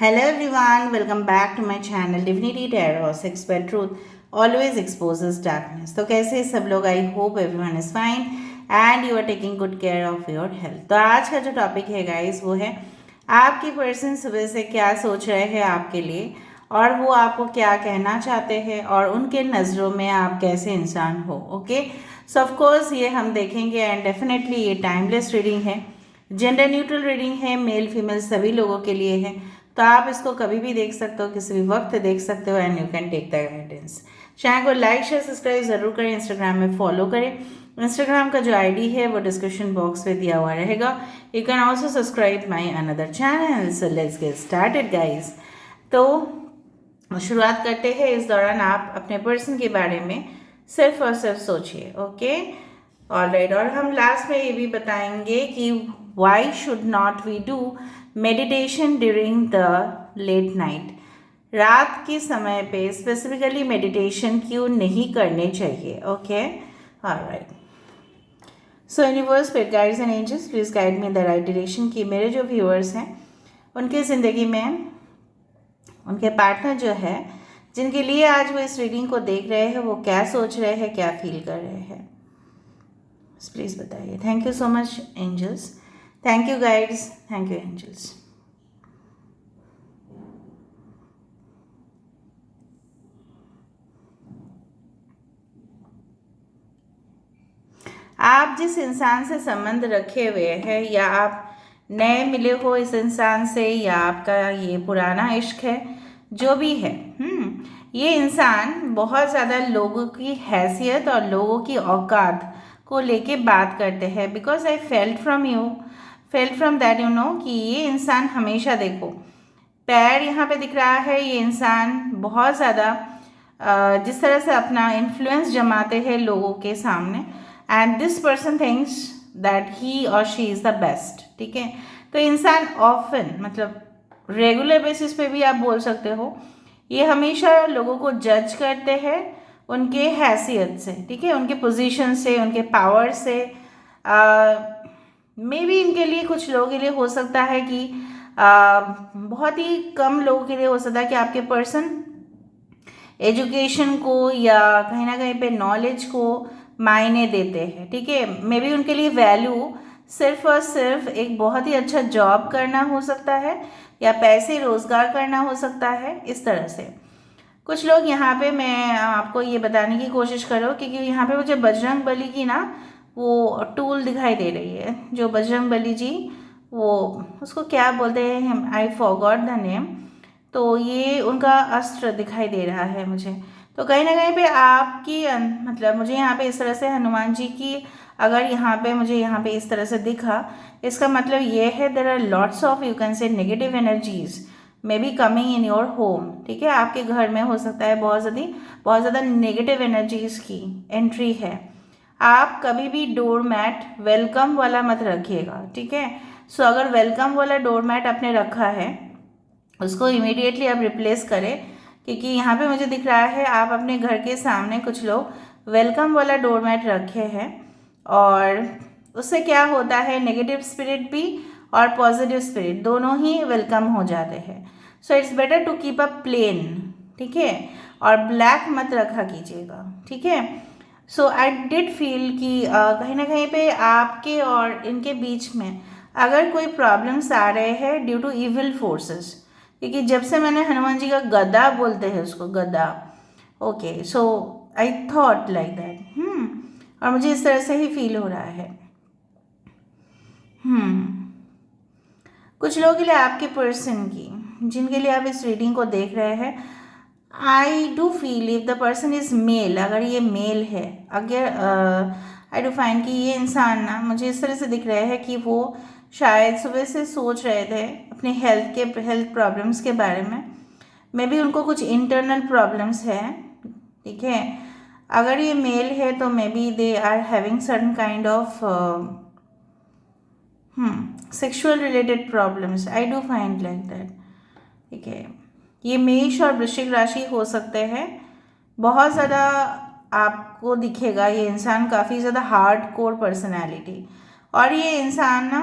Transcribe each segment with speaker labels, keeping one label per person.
Speaker 1: Hello everyone, welcome back to my channel Divinity Tarot 6 by Truth always exposes darkness. तो कैसे सब लोग, I hope everyone is fine and you are taking good care of your health. तो आज का जो topic है guys वो है आपकी पर्सन सुबह से क्या सोच रहे हैं आपके लिए और वो आपको क्या कहना चाहते हैं और उनके नज़रों में आप कैसे इंसान हो। ओके, सो ऑफ कोर्स ये हम देखेंगे एंड डेफिनेटली ये टाइमलेस रीडिंग है, जेंडर न्यूट्रल रीडिंग है, मेल फीमेल सभी लोगों के लिए है। तो आप इसको कभी भी देख सकते हो, किसी भी वक्त देख सकते हो and you can take the guidance. Channel को लाइक शेयर सब्सक्राइब जरूर करें, इंस्टाग्राम में फॉलो करें। इंस्टाग्राम का जो आईडी है वो डिस्क्रिप्शन बॉक्स में दिया हुआ रहेगा। You can also subscribe my another channel. So let's get started guys. तो शुरुआत करते हैं। इस दौरान आप अपने पर्सन के बारे में सिर्फ और सिर्फ सोचिए। Okay, alright. और हम लास्ट में ये भी बताएंगे कि why should not we do meditation during the late night. रात के समय पे स्पेसिफिकली मेडिटेशन क्यों नहीं करने चाहिए। Okay, alright. So universe, spirit guides and angels, please guide me the right direction कि मेरे जो व्यूअर्स हैं उनकी ज़िंदगी में उनके पार्टनर जो है जिनके लिए आज वो इस रीडिंग को देख रहे हैं वो क्या सोच रहे हैं, क्या फील कर रहे हैं, प्लीज़ बताइए। Thank you so much angels, thank you guides, thank you angels. आप जिस इंसान से संबंध रखे हुए हैं या आप नए मिले हो इस इंसान से या आपका ये पुराना इश्क है, जो भी है, ये इंसान बहुत ज़्यादा लोगों की हैसियत और लोगों की औकात को लेके बात करते हैं। Because I felt from that कि ये इंसान हमेशा, देखो पैर यहाँ पे दिख रहा है, ये इंसान बहुत ज़्यादा जिस तरह से अपना इन्फ्लुएंस जमाते हैं लोगों के सामने, and this person thinks that he और शी इज़ द बेस्ट। ठीक है, तो इंसान ऑफन, मतलब रेगुलर बेसिस पे भी आप बोल सकते हो, ये हमेशा लोगों को जज करते हैं उनके हैसियत से, ठीक है, उनके पोजीशन से, उनके पावर से। मे बी इनके लिए, कुछ लोगों के लिए हो सकता है कि बहुत ही कम लोगों के लिए हो सकता है कि आपके पर्सन एजुकेशन को या कहीं ना कहीं पे नॉलेज को मायने देते हैं। ठीक है, मे बी उनके लिए वैल्यू सिर्फ और सिर्फ एक बहुत ही अच्छा जॉब करना हो सकता है या पैसे रोजगार करना हो सकता है, इस तरह से। कुछ लोग यहाँ पे, मैं आपको ये बताने की कोशिश करो क्योंकि यहाँ पे मुझे बजरंग बली की ना वो टूल दिखाई दे रही है, जो बजरंग बली जी, वो उसको क्या बोलते हैं, आई फॉरगॉट द नेम। तो ये उनका अस्त्र दिखाई दे रहा है मुझे। तो कहीं ना कहीं पे आपकी मतलब मुझे यहाँ पे इस तरह से हनुमान जी की, अगर यहाँ पे मुझे यहाँ पे इस तरह से दिखा, इसका मतलब ये है there are lots of, you can say, negative energies may be coming in your home. ठीक है, आपके घर में हो सकता है बहुत ज़्यादा नेगेटिव एनर्जीज की एंट्री है। आप कभी भी डोर मैट वेलकम वाला मत रखिएगा। ठीक है, सो अगर वेलकम वाला डोर मैट आपने रखा है उसको इमीडिएटली आप रिप्लेस करें, क्योंकि यहाँ पे मुझे दिख रहा है आप अपने घर के सामने कुछ लोग वेलकम वाला डोर मैट रखे हैं और उससे क्या होता है, नेगेटिव स्पिरिट भी और पॉजिटिव स्पिरिट दोनों ही वेलकम हो जाते हैं। So it's better to keep a plain, ठीक है, और ब्लैक मत रखा कीजिएगा। ठीक है, सो आई डिड फील कि कहीं ना कहीं पे आपके और इनके बीच में अगर कोई प्रॉब्लम्स आ रहे हैं ड्यू टू इविल फोर्सेस, क्योंकि जब से मैंने हनुमान जी का गदा बोलते हैं उसको, गदा। Okay, so I thought like that, और मुझे इस तरह से ही फील हो रहा है। कुछ लोगों के लिए, आपके पर्सन की, जिनके लिए आप इस रीडिंग को देख रहे हैं, I do feel if the person is male, अगर ये मेल है, अगर आई डू फाइंड कि ये इंसान ना, मुझे इस तरह से दिख रहा है कि वो शायद सुबह से सोच रहे थे अपने हेल्थ प्रॉब्लम्स के बारे में। मे बी उनको कुछ इंटरनल प्रॉब्लम्स है। ठीक है, अगर ये मेल है तो may be they are having certain kind of sexual related problems, I do find like that. ठीक है, ये मेष और वृश्चिक राशि हो सकते हैं। बहुत ज़्यादा आपको दिखेगा ये इंसान काफ़ी ज़्यादा हार्ड कोर पर्सनैलिटी, और ये इंसान ना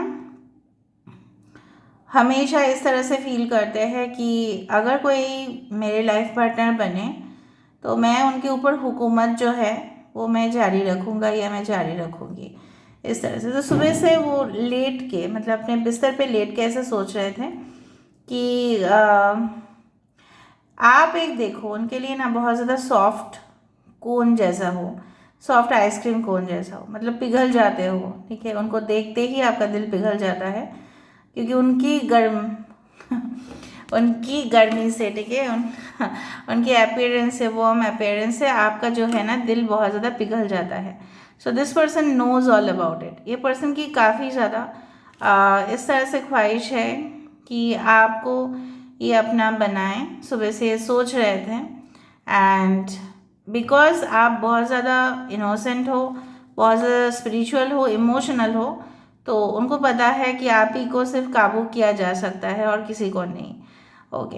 Speaker 1: हमेशा इस तरह से फील करते हैं कि अगर कोई मेरे लाइफ पार्टनर बने तो मैं उनके ऊपर हुकूमत जो है वो मैं जारी रखूँगा या मैं जारी रखूँगी, इस तरह से। तो सुबह से वो लेट के, मतलब अपने बिस्तर पे लेट के ऐसे सोच रहे थे कि आप एक देखो उनके लिए ना बहुत ज़्यादा सॉफ्ट कोन जैसा हो, सॉफ्ट आइसक्रीम कोन जैसा हो, मतलब पिघल जाते हो, ठीक है। उनको देखते ही आपका दिल पिघल जाता है, क्योंकि उनकी गर्मी से, ठीक है, उनकी अपीयरेंस से, वार्म अपीयरेंस से आपका जो है ना दिल बहुत ज़्यादा पिघल जाता है। So this person knows all about it. ये पर्सन की काफ़ी ज़्यादा इस तरह से ख्वाहिश है कि आपको ये अपना बनाएं। सुबह से ये सोच रहे थे, एंड बिकॉज आप बहुत ज़्यादा इनोसेंट हो, बहुत ज़्यादा स्पिरिचुअल हो, इमोशनल हो, तो उनको पता है कि आप ही को सिर्फ काबू किया जा सकता है और किसी को नहीं। ओके,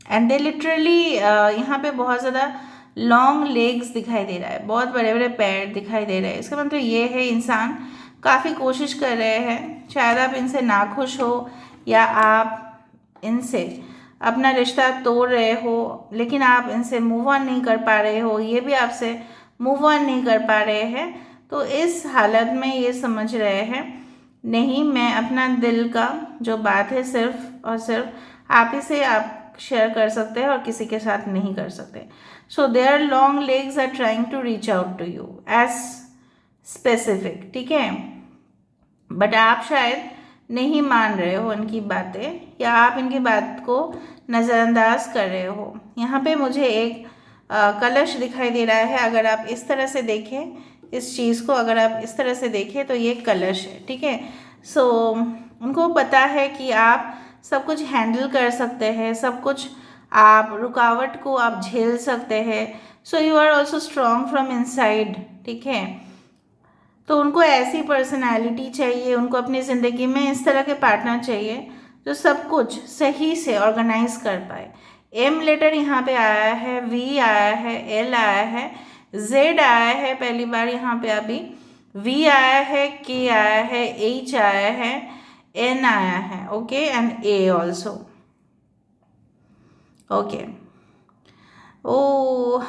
Speaker 1: एंड दे लिटरली यहाँ पे बहुत ज़्यादा लॉन्ग लेग्स दिखाई दे रहा है, बहुत बड़े बड़े पैर दिखाई दे रहे हैं। इसका मतलब ये है इंसान काफ़ी कोशिश कर रहे हैं। शायद आप इनसे नाखुश हो या आप इनसे अपना रिश्ता तोड़ रहे हो, लेकिन आप इनसे मूव ऑन नहीं कर पा रहे हो, ये भी आपसे मूव ऑन नहीं कर पा रहे हैं। तो इस हालत में ये समझ रहे हैं, नहीं, मैं अपना दिल का जो बात है सिर्फ और सिर्फ आप ही से आप शेयर कर सकते हैं और किसी के साथ नहीं कर सकते। So their long legs are trying to reach out to you as specific, ठीक है, बट आप शायद नहीं मान रहे हो उनकी बातें, या आप इनकी बात को नज़रअंदाज कर रहे हो। यहाँ पे मुझे एक कलश दिखाई दे रहा है। अगर आप इस तरह से देखें इस चीज़ को, अगर आप इस तरह से देखें तो ये कलश है, ठीक है। सो उनको पता है कि आप सब कुछ हैंडल कर सकते हैं, सब कुछ, आप रुकावट को आप झेल सकते हैं। So you are also strong from inside, ठीक है। तो उनको ऐसी पर्सनालिटी चाहिए, उनको अपनी ज़िंदगी में इस तरह के पार्टनर चाहिए जो सब कुछ सही से ऑर्गेनाइज कर पाए। एम लेटर यहाँ पे आया है, वी आया है, एल आया है, जेड आया है पहली बार यहाँ पे अभी, वी आया है, के आया है, एच आया है, एन आया है, okay, and A also, okay. ओ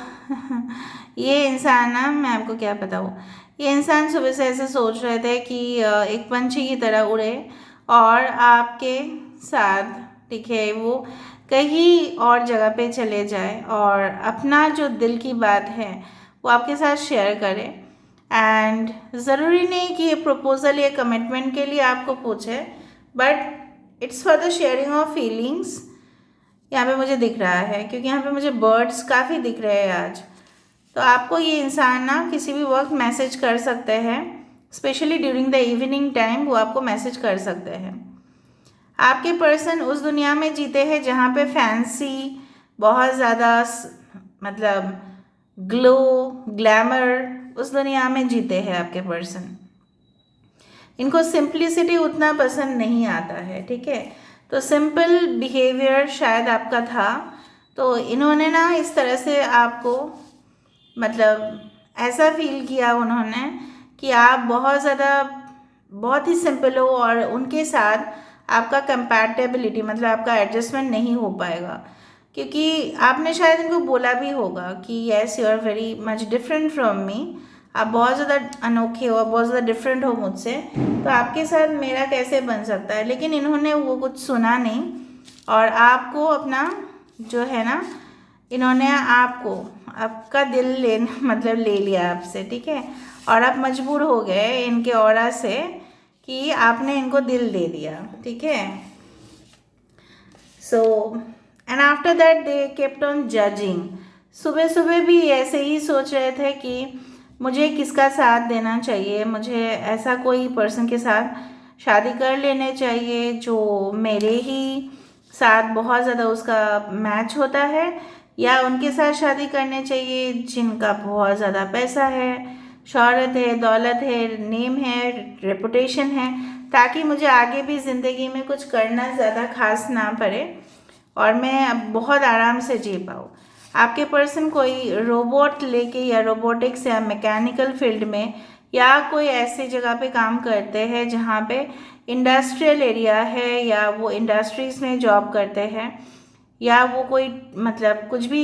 Speaker 1: ये इंसान ना, मैं आपको क्या बताऊँ, ये इंसान सुबह से ऐसे सोच रहे थे कि एक पंछी की तरह उड़े और आपके साथ, ठीक है, वो कहीं और जगह पे चले जाए और अपना जो दिल की बात है वो आपके साथ शेयर करे। एंड ज़रूरी नहीं कि ये प्रपोज़ल या कमिटमेंट के लिए आपको पूछे, but it's for the sharing of feelings. यहाँ पे मुझे दिख रहा है, क्योंकि यहाँ पे मुझे बर्ड्स काफ़ी दिख रहे हैं आज। तो आपको ये इंसान ना किसी भी वक्त मैसेज कर सकते हैं, specially during the evening time वो आपको मैसेज कर सकते हैं। आपके पर्सन उस दुनिया में जीते हैं जहाँ पे फैंसी, बहुत ज़्यादा मतलब ग्लो, ग्लैमर, उस दुनिया में जीते हैं आपके पर्सन। इनको सिंप्लिसिटी उतना पसंद नहीं आता है, ठीक है। तो सिंपल बिहेवियर शायद आपका था, तो इन्होंने ना इस तरह से आपको, मतलब ऐसा फील किया उन्होंने कि आप बहुत ज़्यादा, बहुत ही सिंपल हो और उनके साथ आपका कंपैटिबिलिटी, मतलब आपका एडजस्टमेंट नहीं हो पाएगा, क्योंकि आपने शायद इनको बोला भी होगा कि yes you are very much different from me, आप बहुत ज़्यादा अनोखे हो, बहुत ज़्यादा डिफरेंट हो मुझसे, तो आपके साथ मेरा कैसे बन सकता है। लेकिन इन्होंने वो कुछ सुना नहीं और आपको अपना जो है ना, इन्होंने आपको आपका दिल मतलब ले लिया आपसे, ठीक है, और आप मजबूर हो गए इनके ऑरा से कि आपने इनको दिल दे दिया, ठीक है। So and after that they kept on judging. सुबह सुबह भी ऐसे ही सोच रहे थे कि मुझे किसका साथ देना चाहिए, मुझे ऐसा कोई पर्सन के साथ शादी कर लेने चाहिए जो मेरे ही साथ बहुत ज़्यादा उसका मैच होता है, या उनके साथ शादी करने चाहिए जिनका बहुत ज़्यादा पैसा है, शोहरत है, दौलत है, नेम है, रेपुटेशन है, ताकि मुझे आगे भी ज़िंदगी में कुछ करना ज़्यादा खास ना पड़े और मैं अब बहुत आराम से जी पाऊँ। आपके पर्सन कोई रोबोट लेके या रोबोटिक्स या मैकेनिकल फील्ड में या कोई ऐसी जगह पे काम करते हैं जहाँ पे इंडस्ट्रियल एरिया है या वो इंडस्ट्रीज़ में जॉब करते हैं या वो कोई मतलब कुछ भी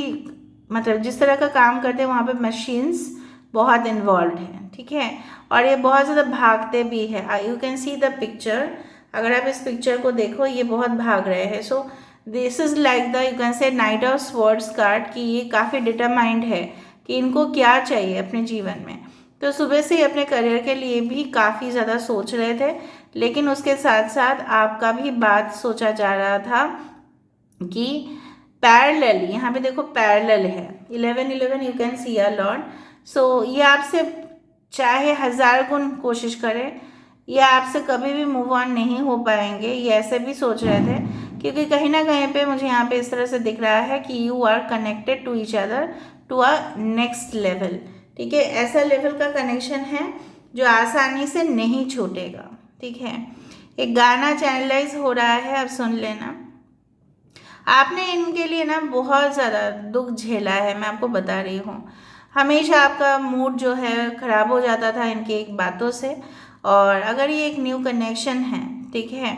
Speaker 1: मतलब जिस तरह का काम करते हैं वहाँ पे मशीन्स बहुत इन्वॉल्व हैं, ठीक है। और ये बहुत ज़्यादा भागते भी है। You can see the picture, अगर आप इस पिक्चर को देखो ये बहुत भाग रहे हैं। So this is like the you can से नाइट ऑफ स्वॉर्ड्स कार्ड कि ये काफ़ी डिटरमाइंड है कि इनको क्या चाहिए अपने जीवन में। तो सुबह से ही अपने करियर के लिए भी काफ़ी ज़्यादा सोच रहे थे, लेकिन उसके साथ साथ आपका भी बात सोचा जा रहा था कि पैरेलल, यहाँ पे देखो पैरेलल है 11 you can see a lot. So ये आपसे चाहे 1000 गुण कोशिश करें ये आपसे कभी भी मूव ऑन नहीं हो पाएंगे, ये ऐसे भी सोच रहे थे क्योंकि कहीं ना कहीं पे मुझे यहाँ पे इस तरह से दिख रहा है कि you are connected to each other to a next level, ठीक है। ऐसा लेवल का कनेक्शन है जो आसानी से नहीं छूटेगा, ठीक है। एक गाना चैनलाइज हो रहा है, अब सुन लेना। आपने इनके लिए ना बहुत ज़्यादा दुख झेला है, मैं आपको बता रही हूँ। हमेशा आपका मूड जो है ख़राब हो जाता था इनकी एक बातों से, और अगर ये एक न्यू कनेक्शन है, ठीक है,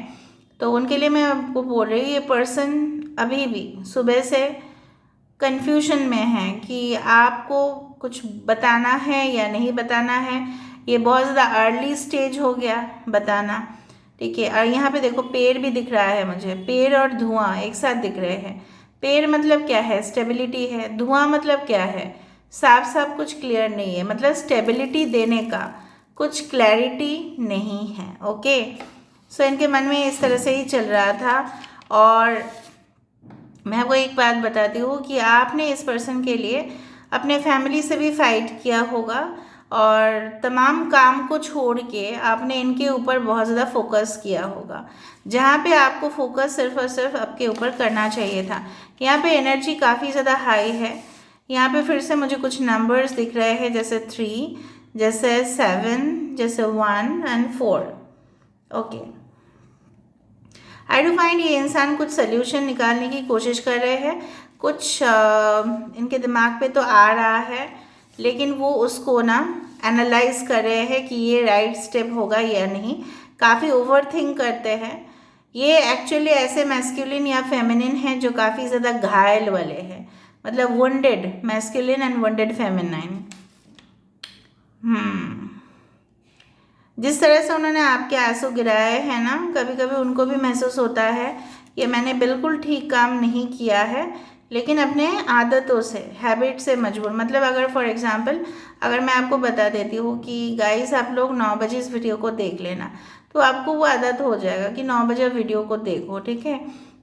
Speaker 1: तो उनके लिए मैं आपको बोल रही हूँ ये पर्सन अभी भी सुबह से कन्फ्यूजन में है कि आपको कुछ बताना है या नहीं बताना है। ये बहुत ज़्यादा अर्ली स्टेज हो गया बताना, ठीक है। और यहाँ पे देखो पेड़ भी दिख रहा है मुझे, पेड़ और धुआं एक साथ दिख रहे हैं। पेड़ मतलब क्या है, स्टेबिलिटी है। धुआं मतलब क्या है, साफ साफ कुछ क्लियर नहीं है, मतलब स्टेबिलिटी देने का कुछ क्लैरिटी नहीं है, ओके। सो इनके मन में इस तरह से ही चल रहा था। और मैं आपको एक बात बताती हूँ कि आपने इस पर्सन के लिए अपने फैमिली से भी फाइट किया होगा और तमाम काम को छोड़ के आपने इनके ऊपर बहुत ज़्यादा फोकस किया होगा, जहाँ पे आपको फोकस सिर्फ और सिर्फ आपके ऊपर करना चाहिए था। यहाँ पे एनर्जी काफ़ी ज़्यादा हाई है। यहाँ पे फिर से मुझे कुछ नंबर्स दिख रहे हैं, जैसे 3, जैसे 7, जैसे 1 and 4, okay. I do find ये इंसान कुछ सोल्यूशन निकालने की कोशिश कर रहे हैं, कुछ इनके दिमाग पे तो आ रहा है, लेकिन वो उसको ना एनालाइज कर रहे हैं कि ये राइट स्टेप होगा या नहीं। काफ़ी ओवर थिंक करते हैं। ये एक्चुअली ऐसे मैस्कुलिन या फेमिनिन हैं जो काफ़ी ज़्यादा घायल वाले हैं, मतलब wounded masculine and wounded feminine. जिस तरह से उन्होंने आपके आंसू गिराए हैं ना, कभी कभी उनको भी महसूस होता है कि मैंने बिल्कुल ठीक काम नहीं किया है, लेकिन अपने आदतों से, हैबिट से मजबूर। मतलब अगर फॉर एग्जांपल अगर मैं आपको बता देती हूँ कि गाइस आप लोग 9 बजे इस वीडियो को देख लेना, तो आपको वो आदत हो जाएगा कि 9 बजे वीडियो को देखो, ठीक है।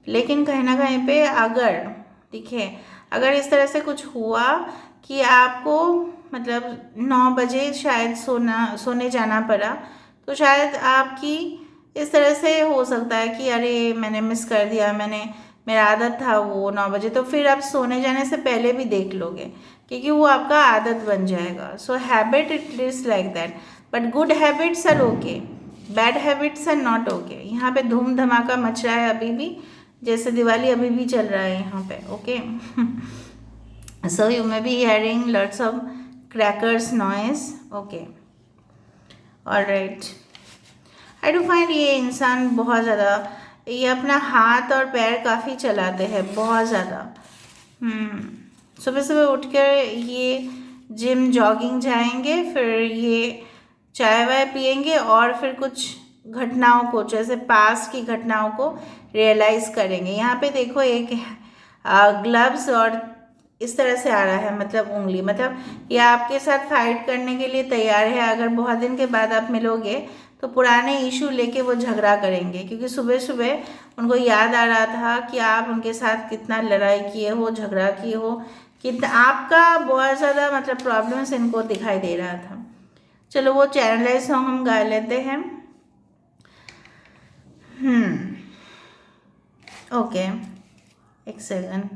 Speaker 1: लेकिन कहीं ना कहीं पे अगर, ठीक है, अगर इस तरह से कुछ हुआ कि आपको मतलब 9 बजे शायद सोने जाना पड़ा, तो शायद आपकी इस तरह से हो सकता है कि अरे मैंने मिस कर दिया, मेरा आदत था वो 9 बजे, तो फिर आप सोने जाने से पहले भी देख लोगे क्योंकि वो आपका आदत बन जाएगा। So habit it is like that, but good habits are okay, bad habits are not okay. यहाँ पे धूम धमाका मच रहा है अभी भी, जैसे दिवाली अभी भी चल रहा है यहाँ पे, okay. So you may be hearing lots of crackers noise, okay, all right. I do find ये इंसान बहुत ज़्यादा ये अपना हाथ और पैर काफ़ी चलाते हैं, बहुत ज़्यादा। सुबह सुबह उठकर ये जिम जॉगिंग जाएंगे, फिर ये चाय वाय पियेंगे और फिर कुछ घटनाओं को, जैसे पास्ट की घटनाओं को रियलाइज़ करेंगे। यहाँ पे देखो एक ग्लव्स और इस तरह से आ रहा है, मतलब उंगली, मतलब ये आपके साथ फाइट करने के लिए तैयार है। अगर बहुत दिन के बाद आप मिलोगे तो पुराने इशू लेके वो झगड़ा करेंगे, क्योंकि सुबह सुबह उनको याद आ रहा था कि आप उनके साथ कितना लड़ाई किए हो, झगड़ा किए हो, कितना आपका बहुत ज़्यादा मतलब प्रॉब्लम्स इनको दिखाई दे रहा था। चलो वो चैनलाइज सॉन्ग हम गा लेते हैं। ओके, एक सेकंड।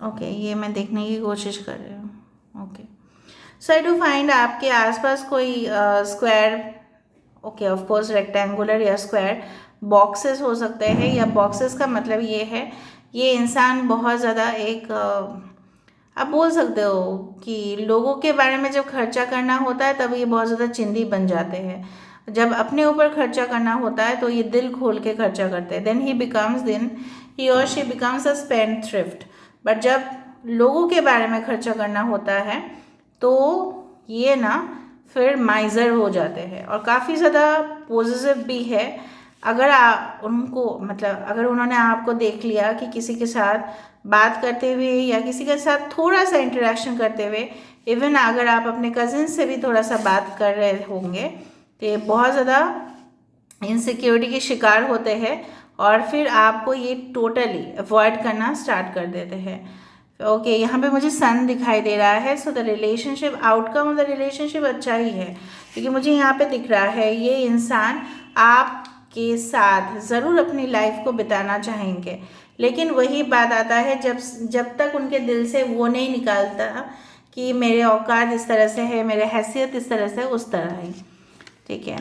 Speaker 1: ओके, ये मैं देखने की कोशिश कर रही हूँ। Okay, so I do find आपके आसपास कोई square, okay, of course rectangular या स्क्वायर बॉक्सेस हो सकते हैं, या बॉक्सेस का मतलब ये है ये इंसान बहुत ज़्यादा एक आप बोल सकते हो कि लोगों के बारे में जब खर्चा करना होता है तब ये बहुत ज़्यादा चिंदी बन जाते हैं। जब अपने ऊपर खर्चा करना होता है तो ये दिल खोल के खर्चा करते हैं। देन ही और she becomes a spend thrift. But जब लोगों के बारे में खर्चा करना होता है तो ये ना फिर माइज़र हो जाते हैं और काफ़ी ज़्यादा पॉजिटिव भी है। अगर उनको मतलब अगर उन्होंने आपको देख लिया कि किसी के साथ बात करते हुए या किसी के साथ थोड़ा सा इंटरेक्शन करते हुए, इवन अगर आप अपने कजिन से भी थोड़ा सा बात कर रहे होंगे तो ये बहुत ज़्यादा इनसिक्योरिटी के शिकार होते हैं और फिर आपको ये टोटली अवॉइड करना स्टार्ट कर देते हैं। ओके, यहाँ पे मुझे सन दिखाई दे रहा है। So the relationship, outcome of the relationship अच्छा ही है, क्योंकि मुझे यहाँ पे दिख रहा है ये इंसान आपके साथ ज़रूर अपनी लाइफ को बिताना चाहेंगे, लेकिन वही बात आता है जब तक उनके दिल से वो नहीं निकालता कि मेरे औकात इस तरह से है, मेरे हैसियत इस तरह से, उस तरह ही। ठीक है,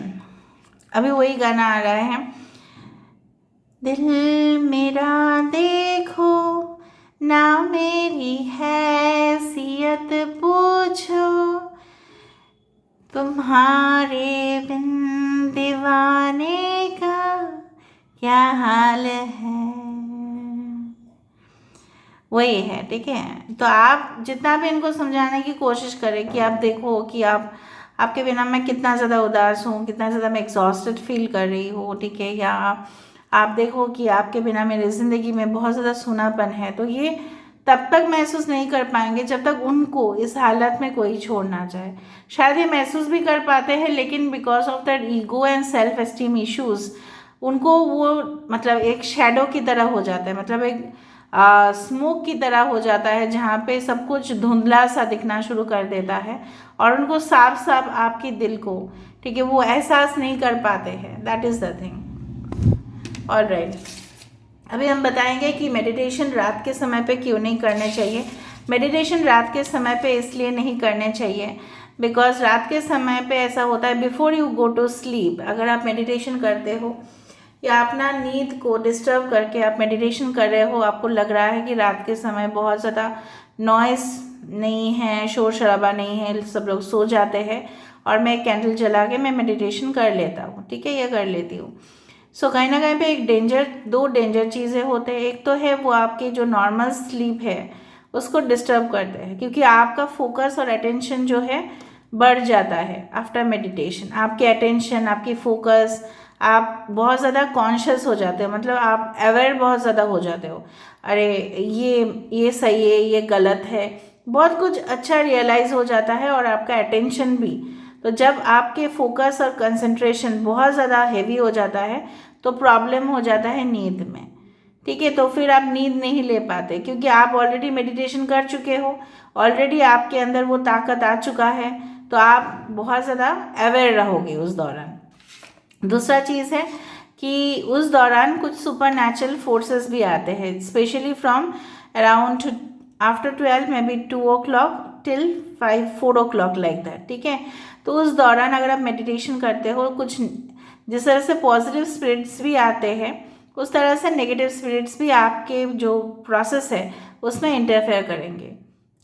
Speaker 1: अभी वही गाना आ रहा है, दिल मेरा देखो ना मेरी हैसियत पूछो, तुम्हारे बिन दीवाने का क्या हाल है। वही है। ठीक है, तो आप जितना भी इनको समझाने की कोशिश करें कि आप देखो कि आपके बिना मैं कितना ज़्यादा उदास हूँ, कितना ज़्यादा मैं एग्जॉस्टेड फील कर रही हूँ। ठीक है, या आप देखो कि आपके बिना मेरी ज़िंदगी में बहुत ज़्यादा सूनापन है, तो ये तब तक महसूस नहीं कर पाएंगे जब तक उनको इस हालत में कोई छोड़ ना जाए। शायद ये महसूस भी कर पाते हैं, लेकिन because of that ego and self esteem issues उनको वो मतलब एक शेडो की तरह हो जाता है, मतलब एक स्मोक की तरह हो जाता है, जहाँ पे सब कुछ धुंधला सा दिखना शुरू कर देता है और उनको साफ साफ आपके दिल को, ठीक है, वो एहसास नहीं कर पाते हैं। That is the thing. All right, अभी हम बताएंगे कि मेडिटेशन रात के समय पे क्यों नहीं करने चाहिए। मेडिटेशन रात के समय पे इसलिए नहीं करने चाहिए बिकॉज रात के समय पे ऐसा होता है, before you go to sleep अगर आप मेडिटेशन करते हो या अपना नींद को डिस्टर्ब करके आप मेडिटेशन कर रहे हो, आपको लग रहा है कि रात के समय बहुत ज़्यादा नॉइस नहीं है, शोर शराबा नहीं है, सब लोग सो जाते हैं और मैं कैंडल जला के मैं मेडिटेशन कर लेता हूँ, ठीक है, या कर लेती हूँ। सो कहीं ना कहीं पे दो डेंजर चीज़ें होते हैं। एक तो है वो आपकी जो नॉर्मल स्लीप है उसको डिस्टर्ब करते हैं, क्योंकि आपका फोकस और अटेंशन जो है बढ़ जाता है आफ्टर मेडिटेशन। आपकी अटेंशन, आपकी फोकस, आप बहुत ज़्यादा कॉन्शियस हो जाते हो, मतलब आप अवेयर बहुत ज़्यादा हो जाते हो, अरे ये सही है, ये गलत है, बहुत कुछ अच्छा रियलाइज़ हो जाता है और आपका अटेंशन भी। तो जब आपके फोकस और कंसंट्रेशन बहुत ज़्यादा हेवी हो जाता है तो प्रॉब्लम हो जाता है नींद में। ठीक है, तो फिर आप नींद नहीं ले पाते, क्योंकि आप ऑलरेडी मेडिटेशन कर चुके हो, ऑलरेडी आपके अंदर वो ताकत आ चुका है, तो आप बहुत ज़्यादा अवेयर रहोगे उस दौरान। दूसरा चीज़ है कि उस दौरान कुछ सुपर नेचुरल फोर्सेस भी आते हैं, specially from around after 12 may be 2 o'clock till 4 o'clock like that. ठीक है, तो उस दौरान अगर आप मेडिटेशन करते हो, कुछ जिस तरह से पॉजिटिव स्पिरिट्स भी आते हैं उस तरह से नेगेटिव स्पिरिट्स भी आपके जो प्रोसेस है उसमें इंटरफेयर करेंगे।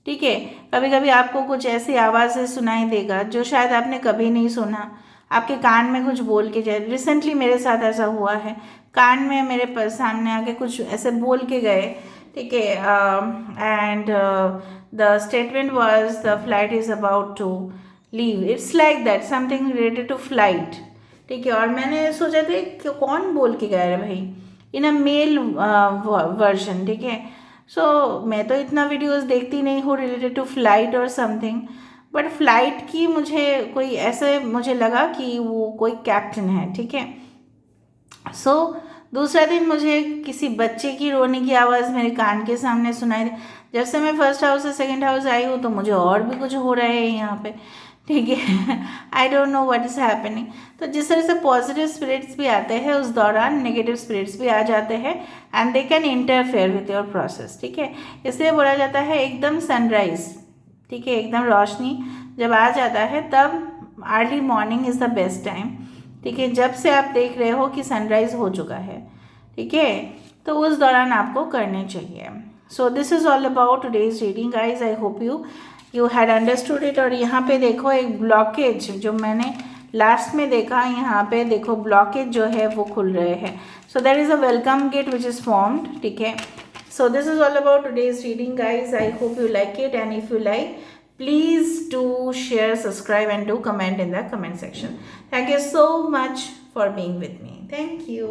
Speaker 1: ठीक है, कभी कभी आपको कुछ ऐसी आवाज़ें सुनाई देगा जो शायद आपने कभी नहीं सुना, आपके कान में कुछ बोल के जाए। रिसेंटली मेरे साथ ऐसा हुआ है, कान में मेरे सामने आके कुछ ऐसे बोल के गए। ठीक है, and the statement was the flight is about to leave, it's like that, something related to flight. ठीक है, और मैंने सोचा था कि कौन बोल के गया है भाई, इन अ मेल वर्जन। ठीक है, सो मैं तो इतना वीडियोस देखती नहीं हूँ रिलेटेड टू फ्लाइट और समथिंग, बट फ्लाइट की मुझे कोई ऐसे मुझे लगा कि वो कोई कैप्टन है। ठीक है, सो दूसरा दिन मुझे किसी बच्चे की रोने की आवाज़ मेरे कान के सामने सुनाई दी। जब से मैं फर्स्ट हाउस से सेकंड हाउस आई हूँ तो मुझे और भी कुछ हो रहा है यहाँ पे। ठीक है, I don't know what is happening. तो जिस तरह से पॉजिटिव स्पिरिट्स भी आते हैं उस दौरान नेगेटिव स्पिरिट्स भी आ जाते हैं and they can interfere with your process. ठीक है, इसलिए बोला जाता है एकदम सनराइज, ठीक है, एकदम रोशनी जब आ जाता है तब early morning is the best time. ठीक है, जब से आप देख रहे हो कि सनराइज़ हो चुका है, ठीक है, तो उस दौरान आपको करने चाहिए। So this is all about today's reading guys. I hope you had understood it. और यहाँ पे देखो एक ब्लॉकेज जो मैंने लास्ट में देखा, यहाँ पे देखो ब्लॉकेज जो है वो खुल रहे हैं. So there is a welcome gate which is formed. ठीक है. So this is all about today's reading guys. I hope you like it, and if you like, please do share, subscribe and do comment in the comment section. Thank you so much for being with me. Thank you.